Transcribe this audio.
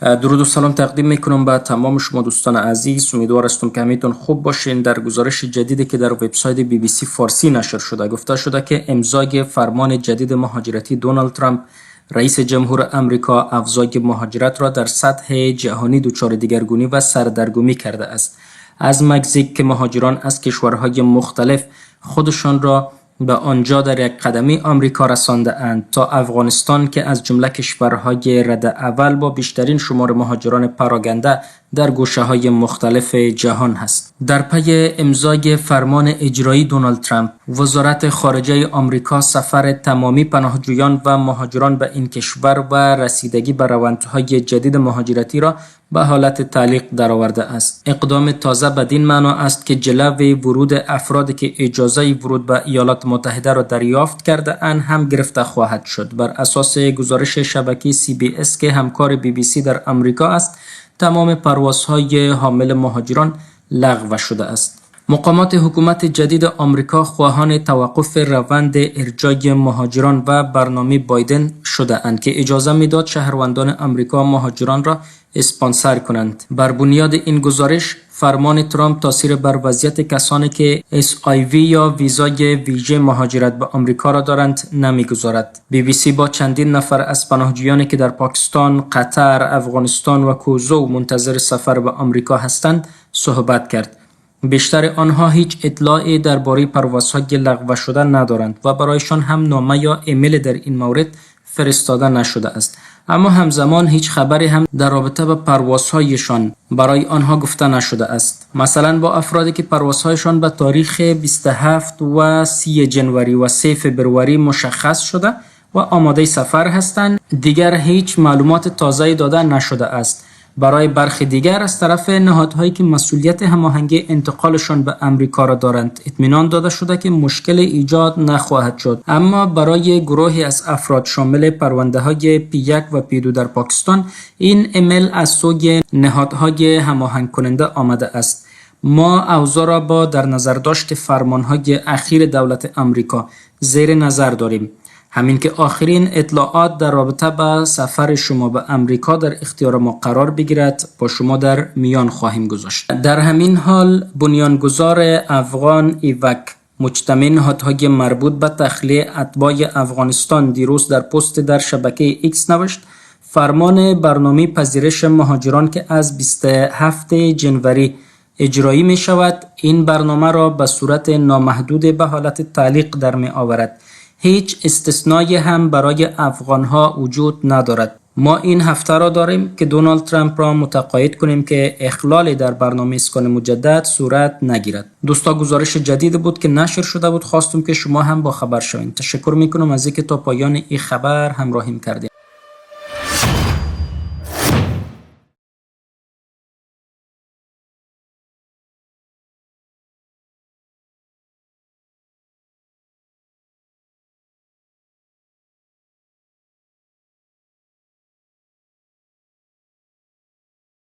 درود و سلام تقدیم میکنم به تمام شما دوستان عزیز. امیدوار هستم که همیتون خوب باشین. در گزارش جدیدی که در وبسایت BBC فارسی نشر شده گفته شده که امضای فرمان جدید مهاجرتی دونالد ترامپ رئیس جمهور امریکا افزایش مهاجرت را در سطح جهانی دچار دیگرگونی و سردرگمی کرده است. از مکزیک که مهاجران از کشورهای مختلف خودشان را به آنجا در یک قدمی آمریکا رسانده اند تا افغانستان که از جمله کشورهای رده اول با بیشترین شمار مهاجران پراگنده در گوشه های مختلف جهان است. در پی امضای فرمان اجرایی دونالد ترامپ، وزارت خارجه آمریکا سفر تمامی پناهجویان و مهاجران به این کشور و رسیدگی به روندهای جدید مهاجرتی را به حالت تعلیق درآورده است. اقدام تازه بدین معنا است که جلوی ورود افرادی که اجازه ورود به ایالات متحده را دریافت کرده اند هم گرفته خواهد شد. بر اساس گزارش شبکه CBS که همکار BBC در آمریکا است، تمام پروازهای حامل مهاجران لغو شده است. مقامات حکومت جدید آمریکا خواهان توقف روند ارجاع مهاجران و برنامه بایدن شده اند که اجازه میداد شهروندان آمریکا مهاجران را اسپانسر کنند. بر بنیاد این گزارش، فرمان ترامپ تاثیر بر وضعیت کسانی که SIV یا ویزای ویژه مهاجرت به آمریکا را دارند نمیگذارد. BBC با چندین نفر از پناهجویانی که در پاکستان، قطر، افغانستان و کوزو منتظر سفر به آمریکا هستند صحبت کرد. بیشتر آنها هیچ اطلاعی درباره پروازهای لغو شده ندارند و برایشان هم نامه یا ایمیل در این مورد فرستاده نشده است. اما همزمان هیچ خبری هم در رابطه با پروازهایشان برای آنها گفته نشده است. مثلا با افرادی که پروازهایشان به تاریخ 27 و 30 جنوری و 3 فوریه مشخص شده و آماده سفر هستند، دیگر هیچ معلومات تازه‌ای داده نشده است. برای برخی دیگر از طرف نهادهایی که مسئولیت هماهنگی انتقالشان به امریکا را دارند اطمینان داده شده که مشکل ایجاد نخواهد شد. اما برای گروهی از افراد شامل پرونده‌های P1 و P2 در پاکستان، این ایمیل از سوی نهادهای هماهنگ کننده آمده است: ما اوضاع را با در نظر داشت فرمانهای اخیر دولت امریکا زیر نظر داریم. همین که آخرین اطلاعات در رابطه با سفر شما به امریکا در اختیار ما قرار بگیرد با شما در میان خواهیم گذاشت. در همین حال، بنیانگذار افغان ایوک، مجتمع نهادهای مربوط به تخلیه اتباع افغانستان، دیروز در پست در شبکه ایکس نوشت: فرمان برنامه پذیرش مهاجران که از 27 جنوری اجرایی می شود، این برنامه را به صورت نامحدود به حالت تعلیق در می آورد. هیچ استثنایی هم برای افغانها وجود ندارد. ما این هفته را داریم که دونالد ترامپ را متقاعد کنیم که اخلال در برنامه اسکان مجدد صورت نگیرد. دوستا، گزارش جدید بود که نشر شده بود، خواستم که شما هم با خبر شوید. تشکر میکنم از اینکه تا پایان این خبر همراهیم کردید.